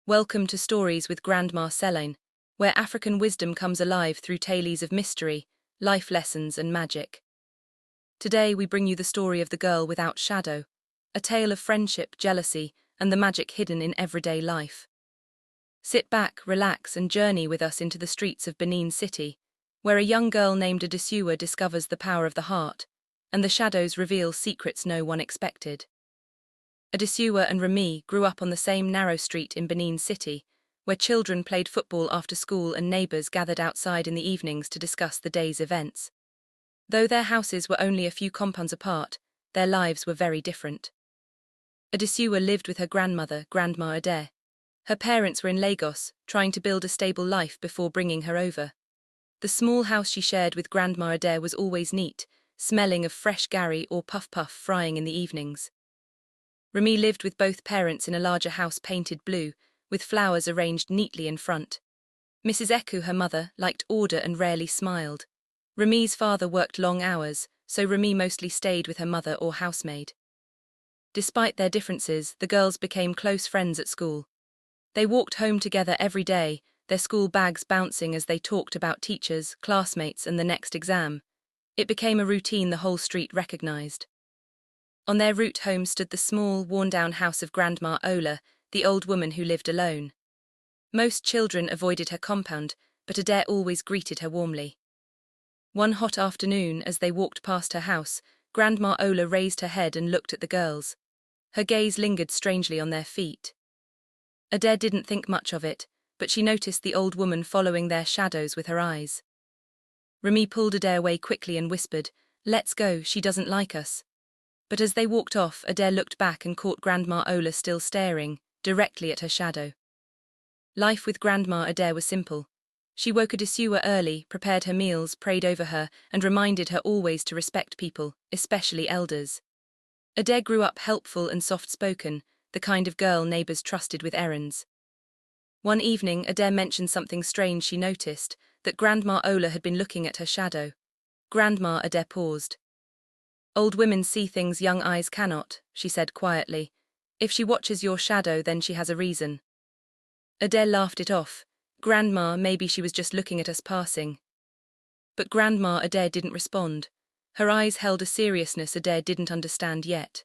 Welcome to Stories with Grandma Selene, where African wisdom comes alive through tales of mystery, life lessons and magic. Today we bring you the story of the girl without shadow, a tale of friendship, jealousy, and the magic hidden in everyday life. Sit back, relax and journey with us into the streets of Benin City, where a young girl named Adesuwa discovers the power of the heart, and the shadows reveal secrets no one expected. Adesuwa and Remi grew up on the same narrow street in Benin City, where children played football after school and neighbors gathered outside in the evenings to discuss the day's events. Though their houses were only a few compounds apart, their lives were very different. Adesuwa lived with her grandmother, Grandma Ade. Her parents were in Lagos, trying to build a stable life before bringing her over. The small house she shared with Grandma Ade was always neat, smelling of fresh gari or puff-puff frying in the evenings. Remi lived with both parents in a larger house painted blue, with flowers arranged neatly in front. Mrs. Eku, her mother, liked order and rarely smiled. Remi's father worked long hours, so Remi mostly stayed with her mother or housemaid. Despite their differences, the girls became close friends at school. They walked home together every day, their school bags bouncing as they talked about teachers, classmates, and the next exam. It became a routine the whole street recognized. On their route home stood the small, worn-down house of Grandma Ola, the old woman who lived alone. Most children avoided her compound, but Ade always greeted her warmly. One hot afternoon, as they walked past her house, Grandma Ola raised her head and looked at the girls. Her gaze lingered strangely on their feet. Ade didn't think much of it, but she noticed the old woman following their shadows with her eyes. Remi pulled Ade away quickly and whispered, "Let's go, she doesn't like us." But as they walked off, Ade looked back and caught Grandma Ola still staring, directly at her shadow. Life with Grandma Ade was simple. She woke Adesuwa early, prepared her meals, prayed over her, and reminded her always to respect people, especially elders. Ade grew up helpful and soft-spoken, the kind of girl neighbors trusted with errands. One evening, Ade mentioned something strange she noticed, that Grandma Ola had been looking at her shadow. Grandma Ade paused. "Old women see things young eyes cannot," she said quietly. "If she watches your shadow, then she has a reason." Ade laughed it off. "Grandma, maybe she was just looking at us passing." But Grandma Ade didn't respond. Her eyes held a seriousness Ade didn't understand yet.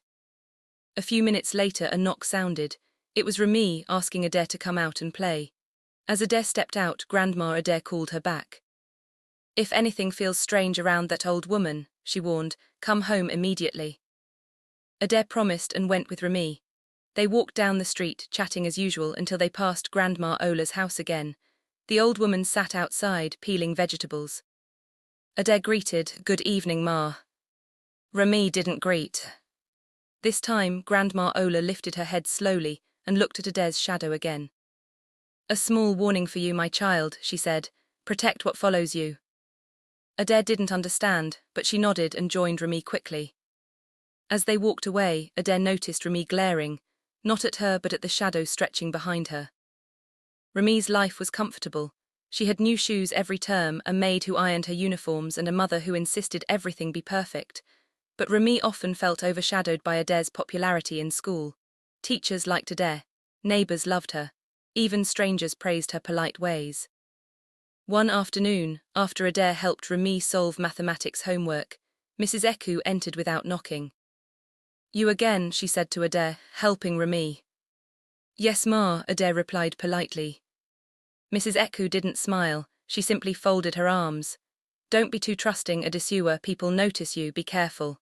A few minutes later, a knock sounded. It was Remi asking Ade to come out and play. As Ade stepped out, Grandma Ade called her back. "If anything feels strange around that old woman," she warned, "come home immediately." Ade promised and went with Remi. They walked down the street, chatting as usual, until they passed Grandma Ola's house again. The old woman sat outside, peeling vegetables. Ade greeted, "Good evening, Ma." Remi didn't greet. This time, Grandma Ola lifted her head slowly and looked at Ade's shadow again. "A small warning for you, my child," she said. "Protect what follows you." Ade didn't understand, but she nodded and joined Remi quickly. As they walked away, Ade noticed Remi glaring, not at her but at the shadow stretching behind her. Remi's life was comfortable. She had new shoes every term, a maid who ironed her uniforms, and a mother who insisted everything be perfect. But Remi often felt overshadowed by Ade's popularity in school. Teachers liked Ade, neighbors loved her, even strangers praised her polite ways. One afternoon, after Ade helped Remi solve mathematics homework, Mrs. Eku entered without knocking. "You again," she said to Ade, helping Remi. "Yes, Ma," Ade replied politely. Mrs. Eku didn't smile, she simply folded her arms. "Don't be too trusting, Adesuwa, people notice you, be careful."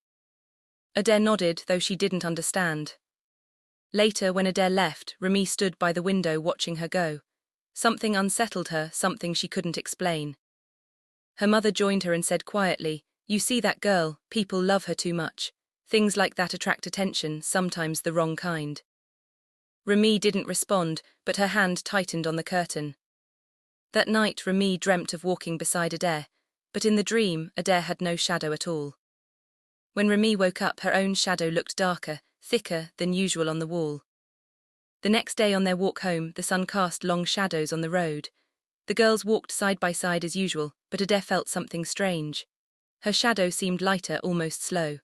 Ade nodded, though she didn't understand. Later, when Ade left, Remi stood by the window watching her go. Something unsettled her, something she couldn't explain. Her mother joined her and said quietly, "You see that girl, people love her too much. Things like that attract attention, sometimes the wrong kind." Remi didn't respond, but her hand tightened on the curtain. That night, Remi dreamt of walking beside Ade, but in the dream, Ade had no shadow at all. When Remi woke up, her own shadow looked darker, thicker than usual on the wall. The next day on their walk home, the sun cast long shadows on the road. The girls walked side by side as usual, but Ade felt something strange. Her shadow seemed lighter, almost slow.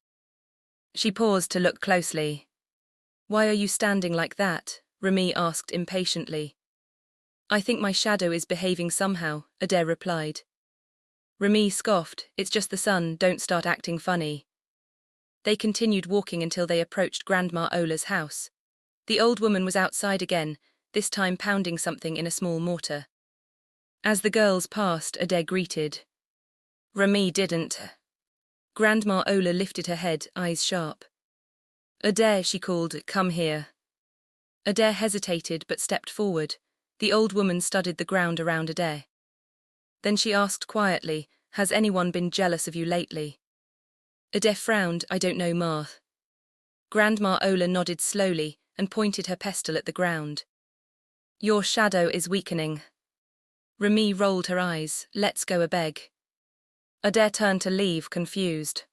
She paused to look closely. "Why are you standing like that?" Remi asked impatiently. I think my shadow is behaving somehow, Ade replied. Remi scoffed, it's just the sun, don't start acting funny. They continued walking until they approached Grandma Ola's house. The old woman was outside again, this time pounding something in a small mortar. As the girls passed, Ade greeted. Remi didn't. Grandma Ola lifted her head, eyes sharp. Ade, she called, come here. Ade hesitated but stepped forward. The old woman studied the ground around Ade. Then she asked quietly, has anyone been jealous of you lately? Ade frowned, I don't know, Ma. Grandma Ola nodded slowly and pointed her pestle at the ground. Your shadow is weakening. Remi rolled her eyes, let's go a beg. Ade turned to leave, confused.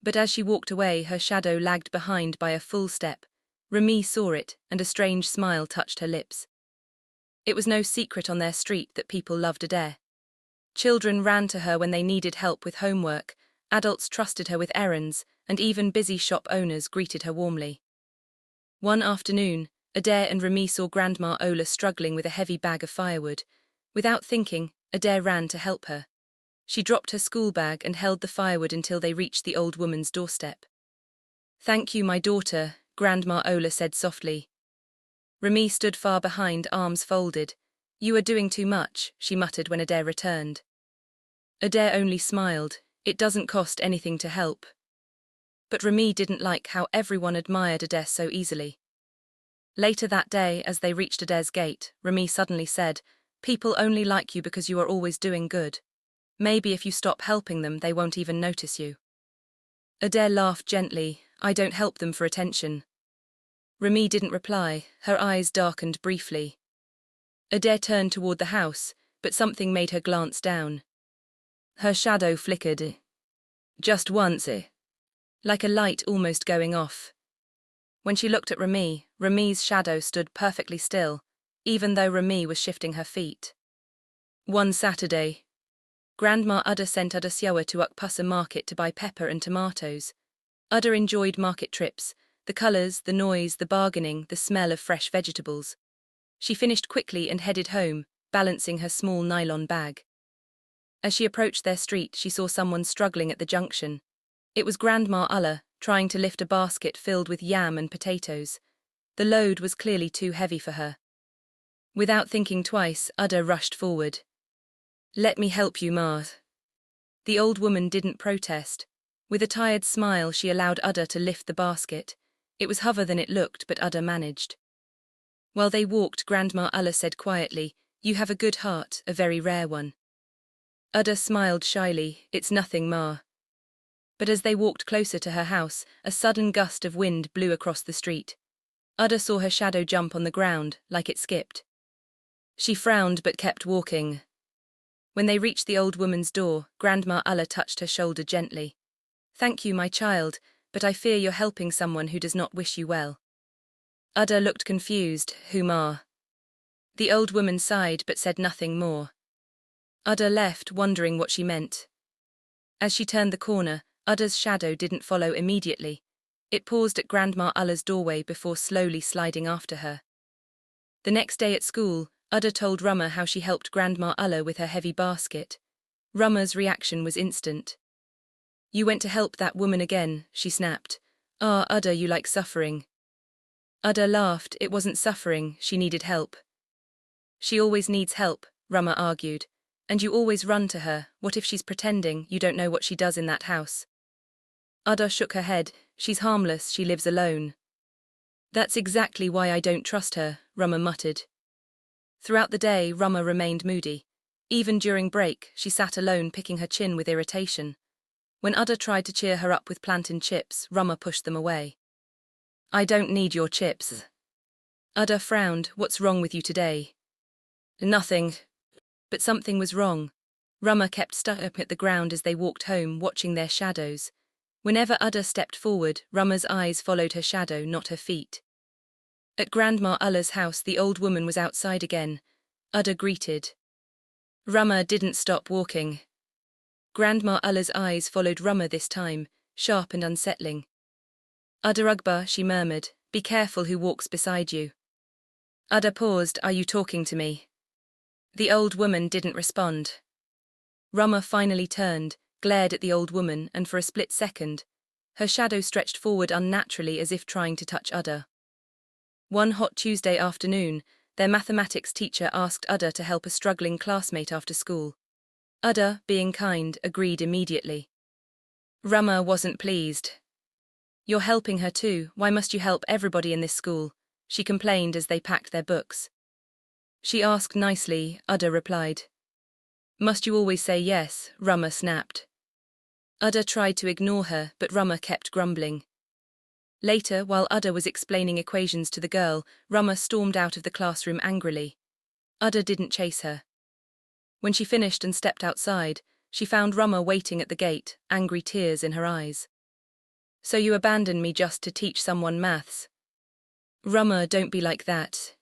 But as she walked away, her shadow lagged behind by a full step. Remi saw it, and a strange smile touched her lips. It was no secret on their street that people loved Ade. Children ran to her when they needed help with homework, adults trusted her with errands, and even busy shop owners greeted her warmly. One afternoon, Ade and Remi saw Grandma Ola struggling with a heavy bag of firewood. Without thinking, Ade ran to help her. She dropped her school bag and held the firewood until they reached the old woman's doorstep. Thank you, my daughter, Grandma Ola said softly. Remi stood far behind, arms folded. You are doing too much, she muttered when Ade returned. Ade only smiled, it doesn't cost anything to help. But Remi didn't like how everyone admired Ade so easily. Later that day, as they reached Ade's gate, Remi suddenly said, people only like you because you are always doing good. Maybe if you stop helping them, they won't even notice you. Ade laughed gently, I don't help them for attention. Remi didn't reply, her eyes darkened briefly. Ade turned toward the house, but something made her glance down. Her shadow flickered. Just once, like a light almost going off. When she looked at Remi, Remi's shadow stood perfectly still, even though Remi was shifting her feet. One Saturday, Grandma Ada sent Adesuwa to Ukpusa market to buy pepper and tomatoes. Ada enjoyed market trips, the colours, the noise, the bargaining, the smell of fresh vegetables. She finished quickly and headed home, balancing her small nylon bag. As she approached their street, she saw someone struggling at the junction. It was Grandma Ulla, trying to lift a basket filled with yam and potatoes. The load was clearly too heavy for her. Without thinking twice, Ada rushed forward. Let me help you, Ma. The old woman didn't protest. With a tired smile, she allowed Ada to lift the basket. It was heavier than it looked, but Ada managed. While they walked, Grandma Ulla said quietly, you have a good heart, a very rare one. Ada smiled shyly, it's nothing, Ma. But as they walked closer to her house, a sudden gust of wind blew across the street. Ada saw her shadow jump on the ground, like it skipped. She frowned but kept walking. When they reached the old woman's door, Grandma Ulla touched her shoulder gently. Thank you, my child, but I fear you're helping someone who does not wish you well. Ada looked confused, who, Ma? The old woman sighed but said nothing more. Ada left, wondering what she meant. As she turned the corner, Ada's shadow didn't follow immediately. It paused at Grandma Ulla's doorway before slowly sliding after her. The next day at school, Ada told Remi how she helped Grandma Ulla with her heavy basket. Remi's reaction was instant. You went to help that woman again, she snapped. Ah, Ada, you like suffering. Ada laughed, it wasn't suffering, she needed help. She always needs help, Remi argued. And you always run to her, what if she's pretending, you don't know what she does in that house? Ada shook her head, she's harmless, she lives alone. That's exactly why I don't trust her, Remi muttered. Throughout the day, Remi remained moody. Even during break, she sat alone picking her chin with irritation. When Ada tried to cheer her up with plantain chips, Remi pushed them away. I don't need your chips. Ada frowned, what's wrong with you today? Nothing. But something was wrong. Remi kept stuck up at the ground as they walked home, watching their shadows. Whenever Ada stepped forward, Remi's eyes followed her shadow, not her feet. At Grandma Ulla's house, the old woman was outside again. Ada greeted. Remi didn't stop walking. Grandma Ulla's eyes followed Remi this time, sharp and unsettling. Ada Ugba, she murmured, be careful who walks beside you. Ada paused, are you talking to me? The old woman didn't respond. Rama finally turned, glared at the old woman, and for a split second, her shadow stretched forward unnaturally as if trying to touch Ada. One hot Tuesday afternoon, their mathematics teacher asked Ada to help a struggling classmate after school. Ada, being kind, agreed immediately. Rama wasn't pleased. "You're helping her too, why must you help everybody in this school?" she complained as they packed their books. She asked nicely, Ada replied. "Must you always say yes?" Rama snapped. Ada tried to ignore her, but Rama kept grumbling. Later, while Ada was explaining equations to the girl, Rama stormed out of the classroom angrily. Ada didn't chase her. When she finished and stepped outside, she found Rama waiting at the gate, angry tears in her eyes. "So you abandoned me just to teach someone maths?" "Rama, don't be like that.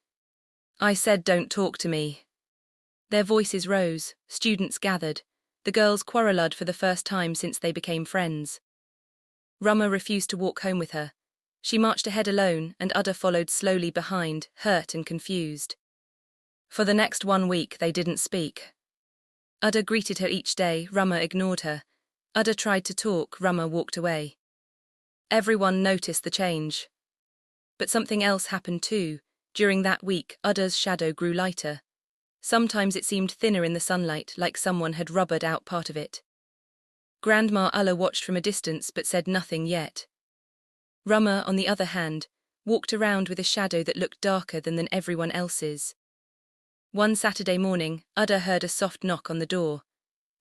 I said don't talk to me." Their voices rose, students gathered. The girls quarreled for the first time since they became friends. Rama refused to walk home with her. She marched ahead alone, and Ada followed slowly behind, hurt and confused. For the next 1 week they didn't speak. Ada greeted her each day, Rama ignored her. Ada tried to talk, Rama walked away. Everyone noticed the change. But something else happened too. During that week, Ada's shadow grew lighter. Sometimes it seemed thinner in the sunlight, like someone had rubbered out part of it. Grandma Ulla watched from a distance but said nothing yet. Rama, on the other hand, walked around with a shadow that looked darker than everyone else's. One Saturday morning, Ada heard a soft knock on the door.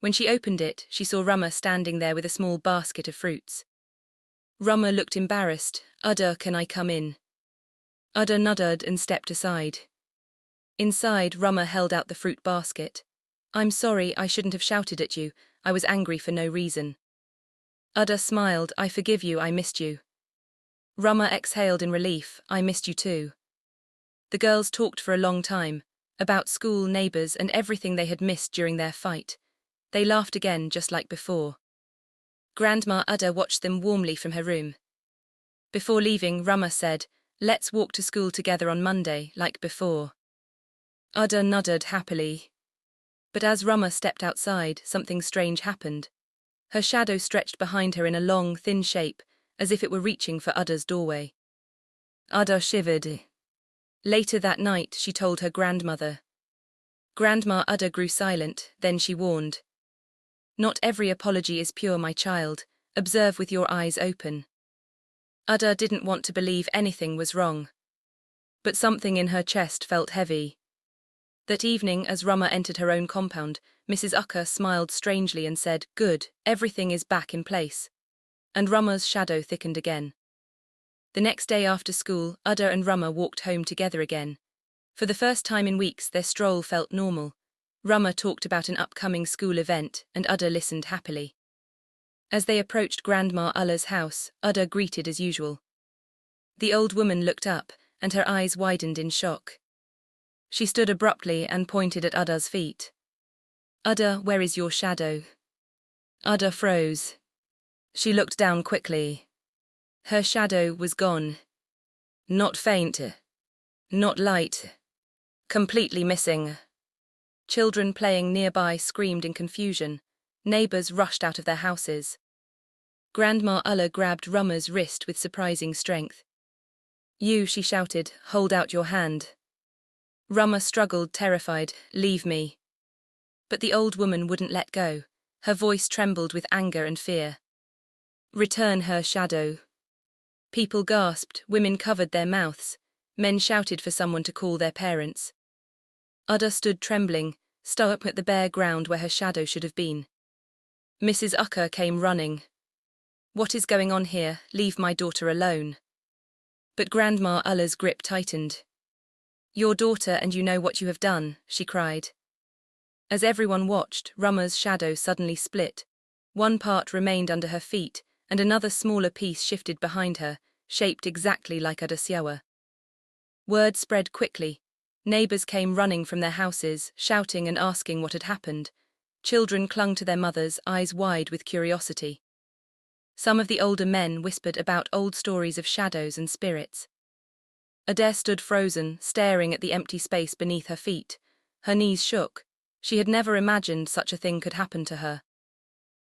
When she opened it, she saw Rama standing there with a small basket of fruits. Rama looked embarrassed. "Ada, can I come in?" Ada nodded and stepped aside. Inside, Rama held out the fruit basket. "I'm sorry, I shouldn't have shouted at you. I was angry for no reason." Ada smiled. "I forgive you, I missed you." Rama exhaled in relief. "I missed you too." The girls talked for a long time, about school, neighbors, and everything they had missed during their fight. They laughed again, just like before. Grandma Ada watched them warmly from her room. Before leaving, Rama said, "Let's walk to school together on Monday, like before." Ada nodded happily. But as Rama stepped outside, something strange happened. Her shadow stretched behind her in a long, thin shape, as if it were reaching for Ada's doorway. Ada shivered. Later that night, she told her grandmother. Grandma Ada grew silent, then she warned. "Not every apology is pure, my child. Observe with your eyes open." Ada didn't want to believe anything was wrong. But something in her chest felt heavy. That evening, as Rama entered her own compound, Mrs. Ucker smiled strangely and said, "Good, everything is back in place." And Rama's shadow thickened again. The next day after school, Ada and Rama walked home together again. For the first time in weeks, their stroll felt normal. Rama talked about an upcoming school event, and Ada listened happily. As they approached Grandma Ulla's house, Ada greeted as usual. The old woman looked up, and her eyes widened in shock. She stood abruptly and pointed at Ada's feet. "Ada, where is your shadow?" Ada froze. She looked down quickly. Her shadow was gone. Not faint, not light, completely missing. Children playing nearby screamed in confusion. Neighbors rushed out of their houses. Grandma Ulla grabbed Rama's wrist with surprising strength. "You," she shouted, "hold out your hand." Rama struggled, terrified. "Leave me." But the old woman wouldn't let go. Her voice trembled with anger and fear. "Return her shadow." People gasped, women covered their mouths, men shouted for someone to call their parents. Ada stood trembling, stuck at the bare ground where her shadow should have been. Mrs. Ucker came running. "What is going on here? Leave my daughter alone." But Grandma Ulla's grip tightened. "Your daughter, and you know what you have done," she cried. As everyone watched, Rama's shadow suddenly split. One part remained under her feet, and another smaller piece shifted behind her, shaped exactly like Adesuwa. Word spread quickly. Neighbors came running from their houses, shouting and asking what had happened. Children clung to their mothers, eyes wide with curiosity. Some of the older men whispered about old stories of shadows and spirits. Ade stood frozen, staring at the empty space beneath her feet. Her knees shook. She had never imagined such a thing could happen to her.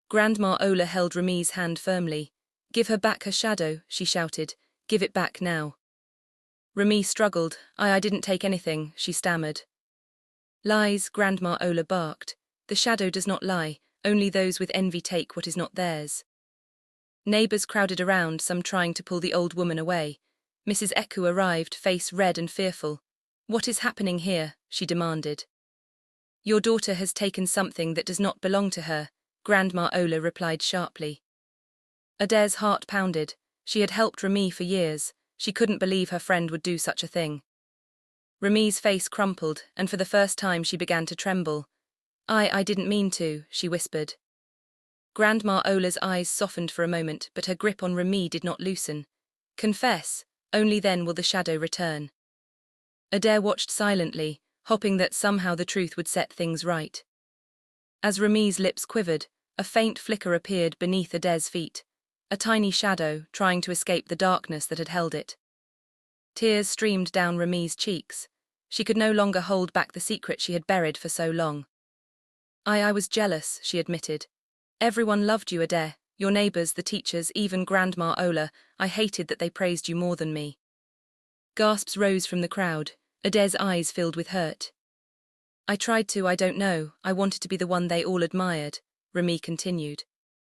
Grandma Ola held Remi's hand firmly. "Give her back her shadow," she shouted. "Give it back now." Remi struggled. I didn't take anything," she stammered. "Lies," Grandma Ola barked. "The shadow does not lie, only those with envy take what is not theirs." Neighbors crowded around, some trying to pull the old woman away. Mrs. Eku arrived, face red and fearful. "What is happening here?" she demanded. "Your daughter has taken something that does not belong to her," Grandma Ola replied sharply. Ade's heart pounded. She had helped Remi for years. She couldn't believe her friend would do such a thing. Remi's face crumpled, and for the first time she began to tremble. I didn't mean to," she whispered. Grandma Ola's eyes softened for a moment, but her grip on Remi did not loosen. "Confess, only then will the shadow return." Ade watched silently, hoping that somehow the truth would set things right. As Remi's lips quivered, a faint flicker appeared beneath Ade's feet, a tiny shadow trying to escape the darkness that had held it. Tears streamed down Remi's cheeks. She could no longer hold back the secret she had buried for so long. I was jealous," she admitted. "Everyone loved you, Ade, your neighbors, the teachers, even Grandma Ola. I hated that they praised you more than me." Gasps rose from the crowd. Ade's eyes filled with hurt. "I tried to, I don't know, I wanted to be the one they all admired," Remi continued.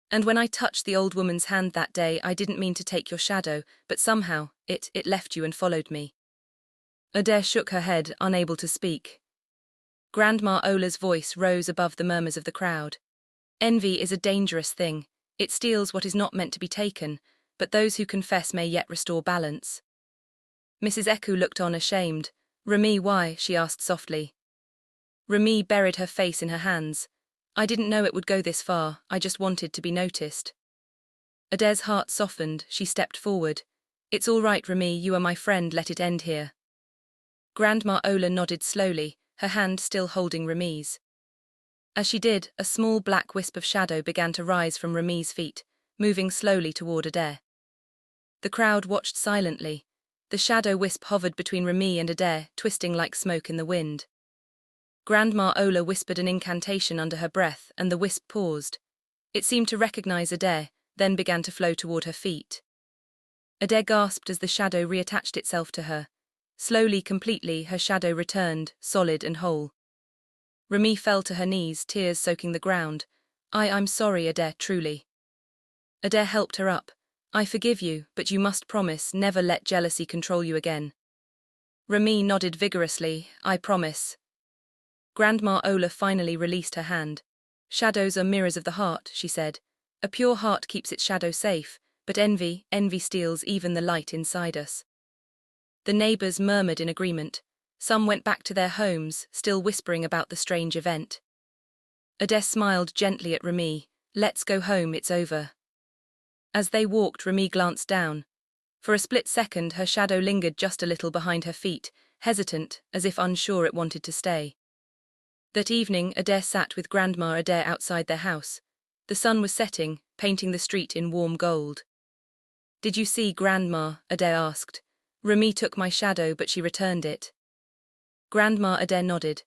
"And when I touched the old woman's hand that day, I didn't mean to take your shadow, but somehow, it left you and followed me." Ade shook her head, unable to speak. Grandma Ola's voice rose above the murmurs of the crowd. "Envy is a dangerous thing. It steals what is not meant to be taken, but those who confess may yet restore balance." Mrs. Eku looked on ashamed. "Remi, why?" she asked softly. Remi buried her face in her hands. "I didn't know it would go this far, I just wanted to be noticed." Ade's heart softened, she stepped forward. "It's all right, Remi, you are my friend, let it end here." Grandma Ola nodded slowly, her hand still holding Remi's. As she did, a small black wisp of shadow began to rise from Remi's feet, moving slowly toward Ade. The crowd watched silently. The shadow wisp hovered between Remi and Ade, twisting like smoke in the wind. Grandma Ola whispered an incantation under her breath, and the wisp paused. It seemed to recognize Ade, then began to flow toward her feet. Ade gasped as the shadow reattached itself to her. Slowly, completely, her shadow returned, solid and whole. Remi fell to her knees, tears soaking the ground. I'm sorry, Ade, truly." Ade helped her up. "I forgive you, but you must promise never let jealousy control you again." Remi nodded vigorously. "I promise." Grandma Ola finally released her hand. "Shadows are mirrors of the heart," she said. "A pure heart keeps its shadow safe, but envy steals even the light inside us." The neighbors murmured in agreement. Some went back to their homes, still whispering about the strange event. Ade smiled gently at Remi. "Let's go home, it's over." As they walked, Remi glanced down. For a split second, her shadow lingered just a little behind her feet, hesitant, as if unsure it wanted to stay. That evening, Ade sat with Grandma Ade outside their house. The sun was setting, painting the street in warm gold. "Did you see, Grandma?" Ade asked. "Remi took my shadow, but she returned it." Grandma Ade nodded.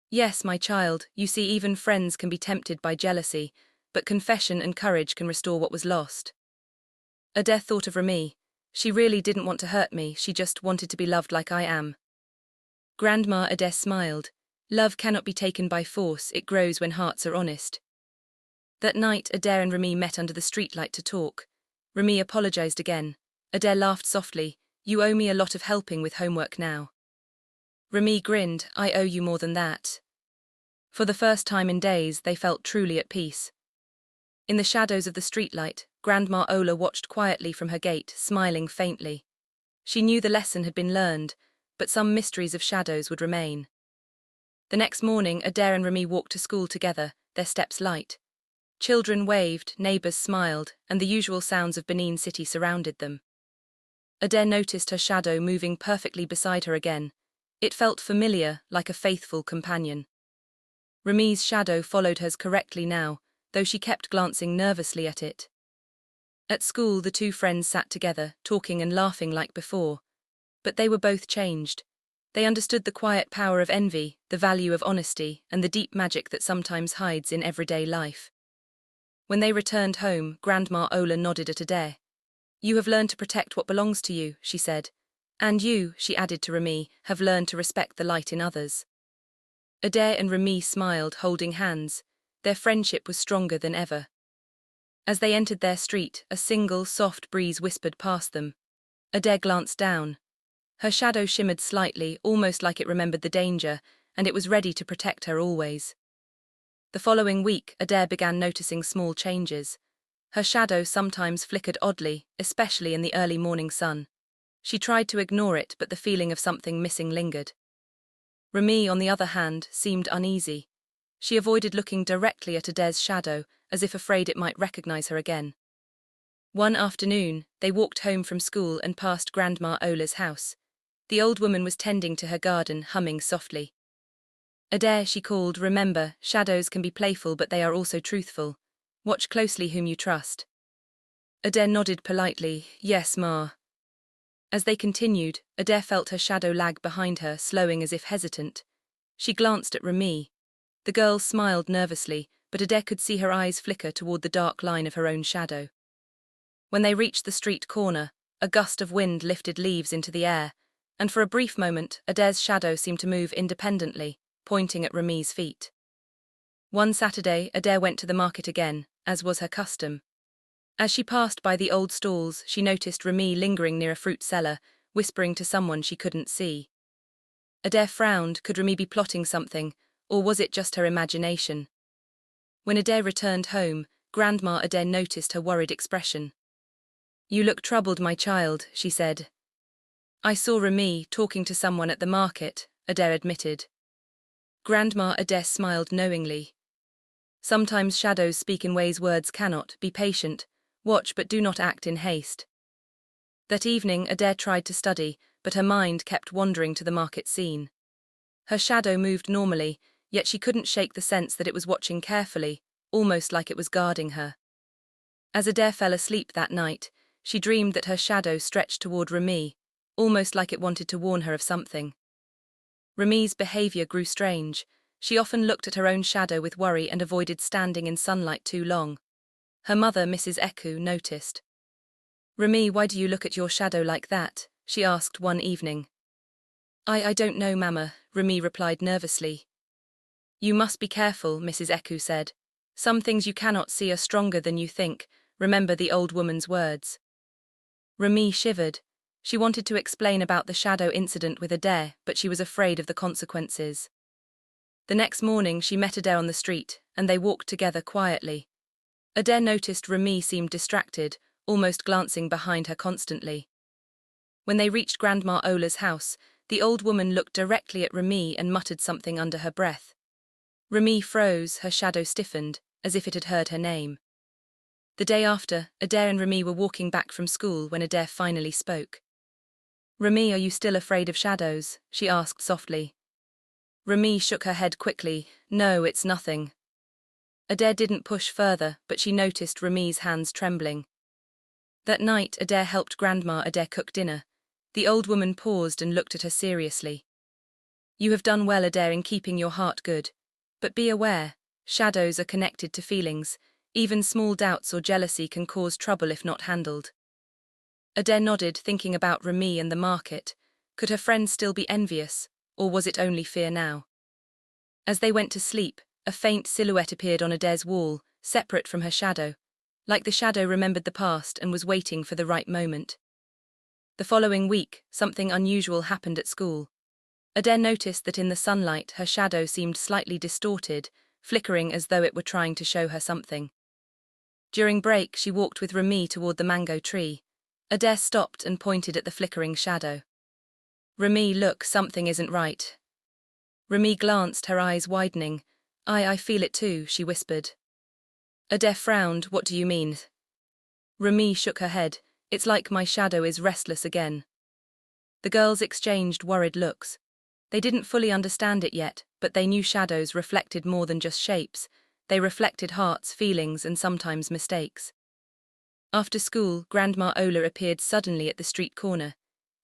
"Yes, my child, you see, even friends can be tempted by jealousy, but confession and courage can restore what was lost." Ade thought of Remi. She really didn't want to hurt me, she just wanted to be loved like I am. Grandma Ade smiled. "Love cannot be taken by force, it grows when hearts are honest." That night, Ade and Remi met under the streetlight to talk. Remi apologized again. Ade laughed softly. "You owe me a lot of helping with homework now." Remi grinned. "I owe you more than that." For the first time in days, they felt truly at peace. In the shadows of the streetlight, Grandma Ola watched quietly from her gate, smiling faintly. She knew the lesson had been learned, but some mysteries of shadows would remain. The next morning, Ade and Remi walked to school together, their steps light. Children waved, neighbors smiled, and the usual sounds of Benin City surrounded them. Ade noticed her shadow moving perfectly beside her again. It felt familiar, like a faithful companion. Remi's shadow followed hers correctly now, though she kept glancing nervously at it. At school, the two friends sat together, talking and laughing like before. But they were both changed. They understood the quiet power of envy, the value of honesty, and the deep magic that sometimes hides in everyday life. When they returned home, Grandma Ola nodded at Ade. "You have learned to protect what belongs to you," she said. "And you," she added to Remi, "have learned to respect the light in others." Ade and Remi smiled, holding hands. Their friendship was stronger than ever. As they entered their street, a single, soft breeze whispered past them. Ade glanced down. Her shadow shimmered slightly, almost like it remembered the danger, and it was ready to protect her always. The following week, Ade began noticing small changes. Her shadow sometimes flickered oddly, especially in the early morning sun. She tried to ignore it, but the feeling of something missing lingered. Remi, on the other hand, seemed uneasy. She avoided looking directly at Ade's shadow, as if afraid it might recognize her again. One afternoon, they walked home from school and passed Grandma Ola's house. The old woman was tending to her garden, humming softly. "Ade," she called, "remember, shadows can be playful but they are also truthful. Watch closely whom you trust." Ade nodded politely, "Yes, Ma." As they continued, Ade felt her shadow lag behind her, slowing as if hesitant. She glanced at Remi. The girl smiled nervously, but Ade could see her eyes flicker toward the dark line of her own shadow. When they reached the street corner, a gust of wind lifted leaves into the air, and for a brief moment, Ade's shadow seemed to move independently, pointing at Remi's feet. One Saturday, Ade went to the market again, as was her custom. As she passed by the old stalls, she noticed Remi lingering near a fruit seller, whispering to someone she couldn't see. Ade frowned. Could Remi be plotting something, or was it just her imagination? When Ade returned home, Grandma Ade noticed her worried expression. "You look troubled, my child," she said. "I saw Remi talking to someone at the market," Ade admitted. Grandma Ade smiled knowingly. "Sometimes shadows speak in ways words cannot. Be patient. Watch but do not act in haste." That evening, Ade tried to study, but her mind kept wandering to the market scene. Her shadow moved normally, yet she couldn't shake the sense that it was watching carefully, almost like it was guarding her. As Ade fell asleep that night, she dreamed that her shadow stretched toward Remi, almost like it wanted to warn her of something. Remi's behavior grew strange. She often looked at her own shadow with worry and avoided standing in sunlight too long. Her mother, Mrs. Eku, noticed. "Remi, why do you look at your shadow like that?" she asked one evening. I don't know, Mama," Remi replied nervously. "You must be careful," Mrs. Eku said. "Some things you cannot see are stronger than you think. Remember the old woman's words." Remi shivered. She wanted to explain about the shadow incident with Ade, but she was afraid of the consequences. The next morning, she met Ade on the street, and they walked together quietly. Ade noticed Remi seemed distracted, almost glancing behind her constantly. When they reached Grandma Ola's house, the old woman looked directly at Remi and muttered something under her breath. Remi froze, her shadow stiffened, as if it had heard her name. The day after, Ade and Remi were walking back from school when Ade finally spoke. "Remi, are you still afraid of shadows?" she asked softly. Remi shook her head quickly. "No, it's nothing." Ade didn't push further, but she noticed Remi's hands trembling. That night, Ade helped Grandma Ade cook dinner. The old woman paused and looked at her seriously. "You have done well, Ade, in keeping your heart good. But be aware, shadows are connected to feelings. Even small doubts or jealousy can cause trouble if not handled." Ade nodded, thinking about Remi and the market. Could her friend still be envious, or was it only fear now? As they went to sleep, a faint silhouette appeared on Ade's wall, separate from her shadow, like the shadow remembered the past and was waiting for the right moment. The following week, something unusual happened at school. Ade noticed that in the sunlight her shadow seemed slightly distorted, flickering as though it were trying to show her something. During break, she walked with Remi toward the mango tree. Ade stopped and pointed at the flickering shadow. "Remi, look, something isn't right." Remi glanced, her eyes widening. I feel it too," she whispered. Ade frowned. "What do you mean?" Remi shook her head. "It's like my shadow is restless again." The girls exchanged worried looks. They didn't fully understand it yet, but they knew shadows reflected more than just shapes. They reflected hearts, feelings, and sometimes mistakes. After school, Grandma Ola appeared suddenly at the street corner.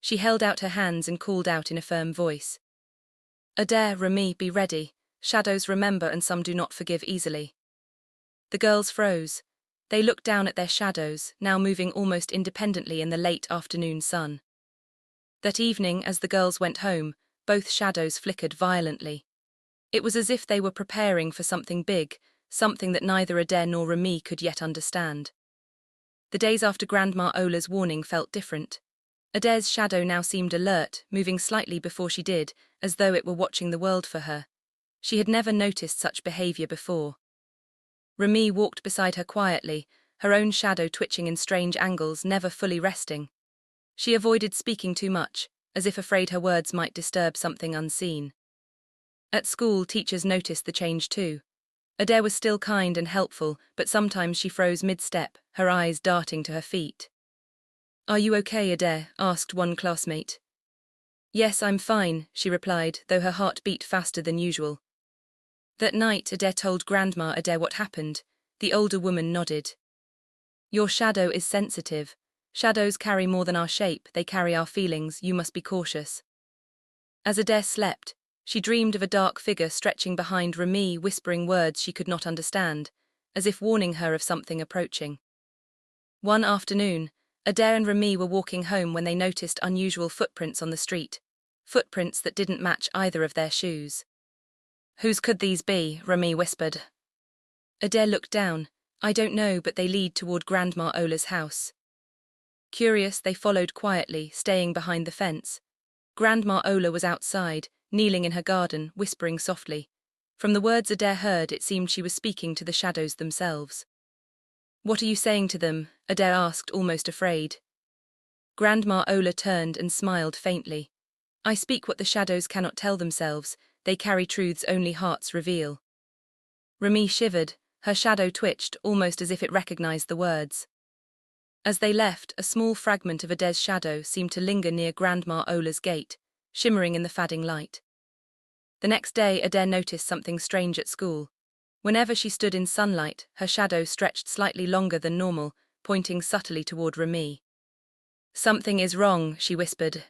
She held out her hands and called out in a firm voice. Ade, Remi, be ready. Shadows remember and some do not forgive easily. The girls froze. They looked down at their shadows, now moving almost independently in the late afternoon sun. That evening, as the girls went home, both shadows flickered violently. It was as if they were preparing for something big, something that neither Ade nor Remi could yet understand. The days after Grandma Ola's warning felt different. Ade's shadow now seemed alert, moving slightly before she did, as though it were watching the world for her. She had never noticed such behavior before. Remi walked beside her quietly, her own shadow twitching in strange angles, never fully resting. She avoided speaking too much, as if afraid her words might disturb something unseen. At school, teachers noticed the change too. Ade was still kind and helpful, but sometimes she froze mid-step, her eyes darting to her feet. "Are you okay, Ade?" asked one classmate. "Yes, I'm fine," she replied, though her heart beat faster than usual. That night, Ade told Grandma Ade what happened. The older woman nodded. "Your shadow is sensitive. Shadows carry more than our shape, they carry our feelings, you must be cautious." As Ade slept, she dreamed of a dark figure stretching behind Remi, whispering words she could not understand, as if warning her of something approaching. One afternoon, Ade and Remi were walking home when they noticed unusual footprints on the street, footprints that didn't match either of their shoes. "Whose could these be?" Remi whispered. Ade looked down. "I don't know, but they lead toward Grandma Ola's house." Curious, they followed quietly, staying behind the fence. Grandma Ola was outside, kneeling in her garden, whispering softly. From the words Ade heard, it seemed she was speaking to the shadows themselves. "What are you saying to them?" Ade asked, almost afraid. Grandma Ola turned and smiled faintly. "I speak what the shadows cannot tell themselves. They carry truths only hearts reveal." Remi shivered, her shadow twitched, almost as if it recognized the words. As they left, a small fragment of Ade's shadow seemed to linger near Grandma Ola's gate, shimmering in the fading light. The next day, Ade noticed something strange at school. Whenever she stood in sunlight, her shadow stretched slightly longer than normal, pointing subtly toward Remi. "Something is wrong," she whispered.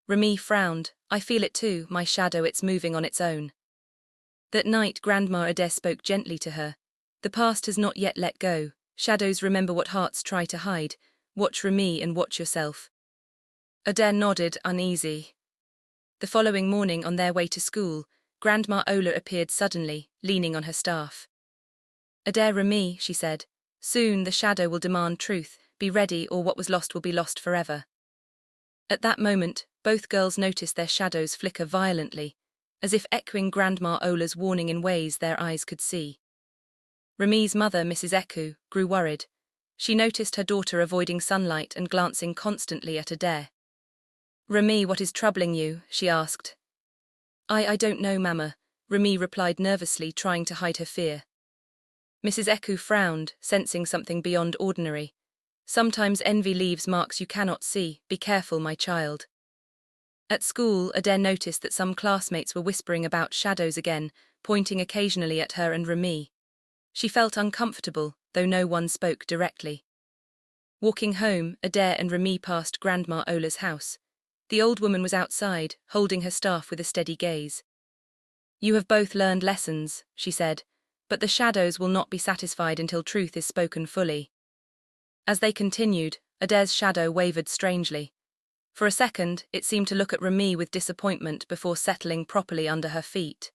Remi frowned. "I feel it too, my shadow, it's moving on its own." That night, Grandma Ade spoke gently to her. "The past has not yet let go. Shadows remember what hearts try to hide. Watch Remi and watch yourself." Ade nodded, uneasy. The following morning, on their way to school, Grandma Ola appeared suddenly, leaning on her staff. "Ade, Remi," she said. "Soon the shadow will demand truth. Be ready, or what was lost will be lost forever." At that moment, both girls noticed their shadows flicker violently, as if echoing Grandma Ola's warning in ways their eyes could see. Remi's mother, Mrs. Eku, grew worried. She noticed her daughter avoiding sunlight and glancing constantly at Ade. "Remi, what is troubling you?" she asked. I don't know, Mama," Remi replied nervously, trying to hide her fear. Mrs. Eku frowned, sensing something beyond ordinary. "Sometimes envy leaves marks you cannot see. Be careful, my child." At school, Ade noticed that some classmates were whispering about shadows again, pointing occasionally at her and Remi. She felt uncomfortable, though no one spoke directly. Walking home, Ade and Remi passed Grandma Ola's house. The old woman was outside, holding her staff with a steady gaze. "You have both learned lessons," she said, "but the shadows will not be satisfied until truth is spoken fully." As they continued, Ade's shadow wavered strangely. For a second, it seemed to look at Remi with disappointment before settling properly under her feet.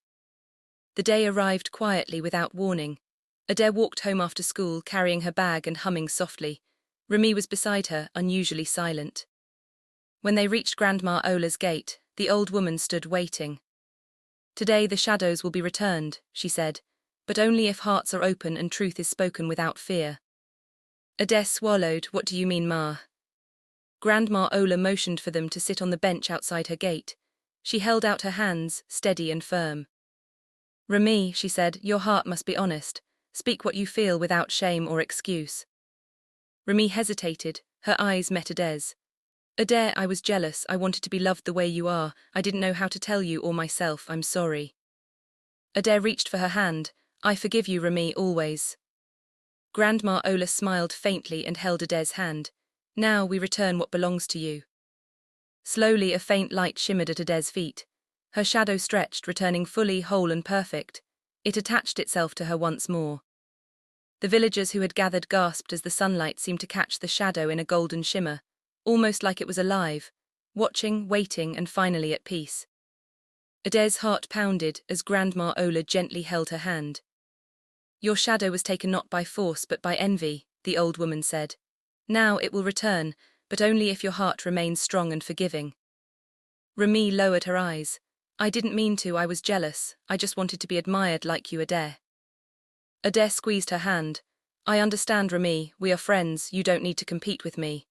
The day arrived quietly without warning. Ade walked home after school, carrying her bag and humming softly. Remi was beside her, unusually silent. When they reached Grandma Ola's gate, the old woman stood waiting. "Today the shadows will be returned," she said, "but only if hearts are open and truth is spoken without fear." Ade swallowed. "What do you mean, Ma?" Grandma Ola motioned for them to sit on the bench outside her gate. She held out her hands, steady and firm. "Remi," she said, "your heart must be honest. Speak what you feel without shame or excuse." Remi hesitated, her eyes met Ade's. "Ade, I was jealous. I wanted to be loved the way you are. I didn't know how to tell you or myself. I'm sorry." Ade reached for her hand. "I forgive you, Remi, always." Grandma Ola smiled faintly and held Ade's hand. "Now we return what belongs to you." Slowly, a faint light shimmered at Ade's feet. Her shadow stretched, returning fully whole and perfect. It attached itself to her once more. The villagers who had gathered gasped as the sunlight seemed to catch the shadow in a golden shimmer, almost like it was alive, watching, waiting, and finally at peace. Ade's heart pounded as Grandma Ola gently held her hand. "Your shadow was taken not by force but by envy," the old woman said. "Now it will return, but only if your heart remains strong and forgiving." Remi lowered her eyes. "I didn't mean to, I was jealous. I just wanted to be admired like you, Ade." Ade squeezed her hand. "I understand, Remi, we are friends, you don't need to compete with me."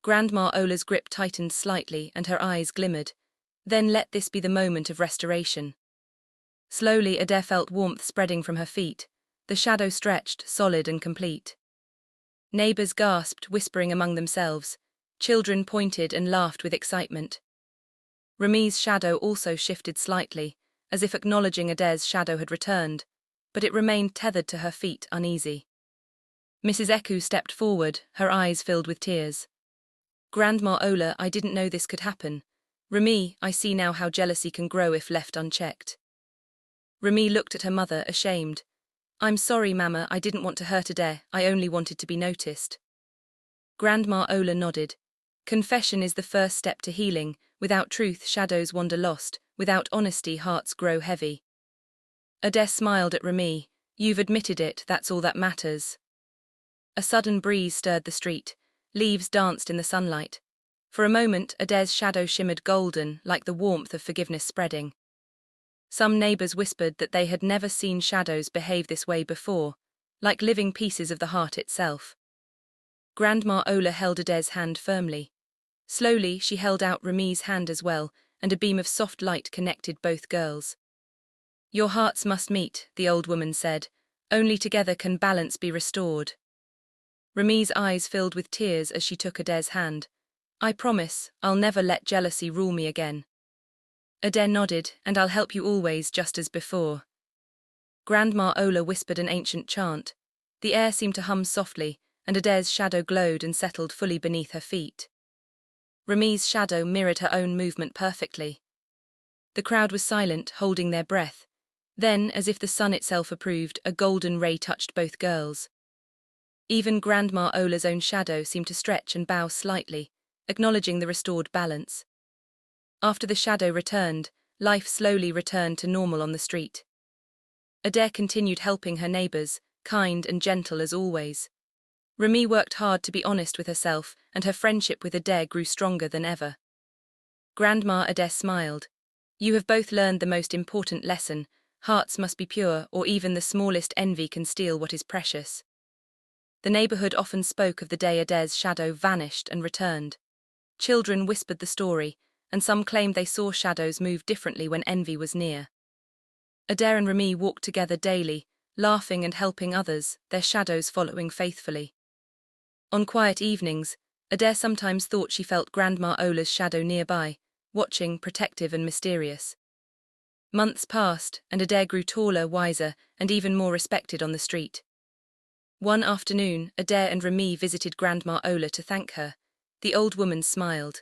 Grandma Ola's grip tightened slightly and her eyes glimmered. "Then let this be the moment of restoration." Slowly, Ade felt warmth spreading from her feet. The shadow stretched, solid and complete. Neighbors gasped, whispering among themselves. Children pointed and laughed with excitement. Remi's shadow also shifted slightly, as if acknowledging Ade's shadow had returned, but it remained tethered to her feet, uneasy. Mrs. Eku stepped forward, her eyes filled with tears. "Grandma Ola, I didn't know this could happen. Remi, I see now how jealousy can grow if left unchecked." Remi looked at her mother, ashamed. "I'm sorry, Mama, I didn't want to hurt Ade, I only wanted to be noticed." Grandma Ola nodded. "Confession is the first step to healing. Without truth, shadows wander lost. Without honesty, hearts grow heavy." Ade smiled at Remi. "You've admitted it, that's all that matters." A sudden breeze stirred the street. Leaves danced in the sunlight. For a moment, Ade's shadow shimmered golden, like the warmth of forgiveness spreading. Some neighbors whispered that they had never seen shadows behave this way before, like living pieces of the heart itself. Grandma Ola held Ade's hand firmly. Slowly, she held out Remi's hand as well, and a beam of soft light connected both girls. "Your hearts must meet," the old woman said. "Only together can balance be restored." Remi's eyes filled with tears as she took Ade's hand. "I promise, I'll never let jealousy rule me again." Ade nodded, "And I'll help you always, just as before." Grandma Ola whispered an ancient chant. The air seemed to hum softly, and Ade's shadow glowed and settled fully beneath her feet. Remi's shadow mirrored her own movement perfectly. The crowd was silent, holding their breath. Then, as if the sun itself approved, a golden ray touched both girls. Even Grandma Ola's own shadow seemed to stretch and bow slightly, acknowledging the restored balance. After the shadow returned, life slowly returned to normal on the street. Ade continued helping her neighbors, kind and gentle as always. Remi worked hard to be honest with herself, and her friendship with Ade grew stronger than ever. Grandma Ade smiled. "You have both learned the most important lesson. Hearts must be pure, or even the smallest envy can steal what is precious." The neighborhood often spoke of the day Ade's shadow vanished and returned. Children whispered the story, and some claimed they saw shadows move differently when envy was near. Ade and Remi walked together daily, laughing and helping others, their shadows following faithfully. On quiet evenings, Ade sometimes thought she felt Grandma Ola's shadow nearby, watching, protective and mysterious. Months passed, and Ade grew taller, wiser, and even more respected on the street. One afternoon, Ade and Remi visited Grandma Ola to thank her. The old woman smiled.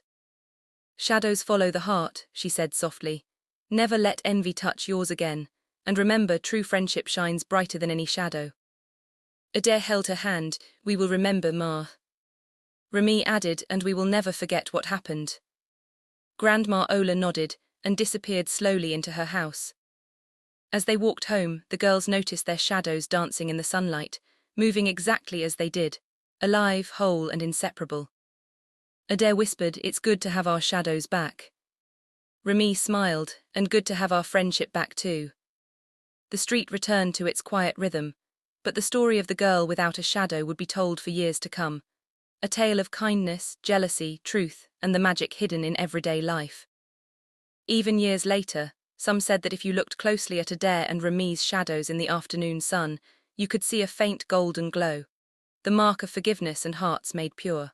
"Shadows follow the heart," she said softly. "Never let envy touch yours again, and remember, true friendship shines brighter than any shadow." Ade held her hand. "We will remember, Ma." Remi added, "And we will never forget what happened." Grandma Ola nodded and disappeared slowly into her house. As they walked home, the girls noticed their shadows dancing in the sunlight, moving exactly as they did, alive, whole, and inseparable. Ade whispered, "It's good to have our shadows back." Remi smiled, "And good to have our friendship back too." The street returned to its quiet rhythm, but the story of the girl without a shadow would be told for years to come. A tale of kindness, jealousy, truth, and the magic hidden in everyday life. Even years later, some said that if you looked closely at Ade and Remi's shadows in the afternoon sun, you could see a faint golden glow, the mark of forgiveness and hearts made pure.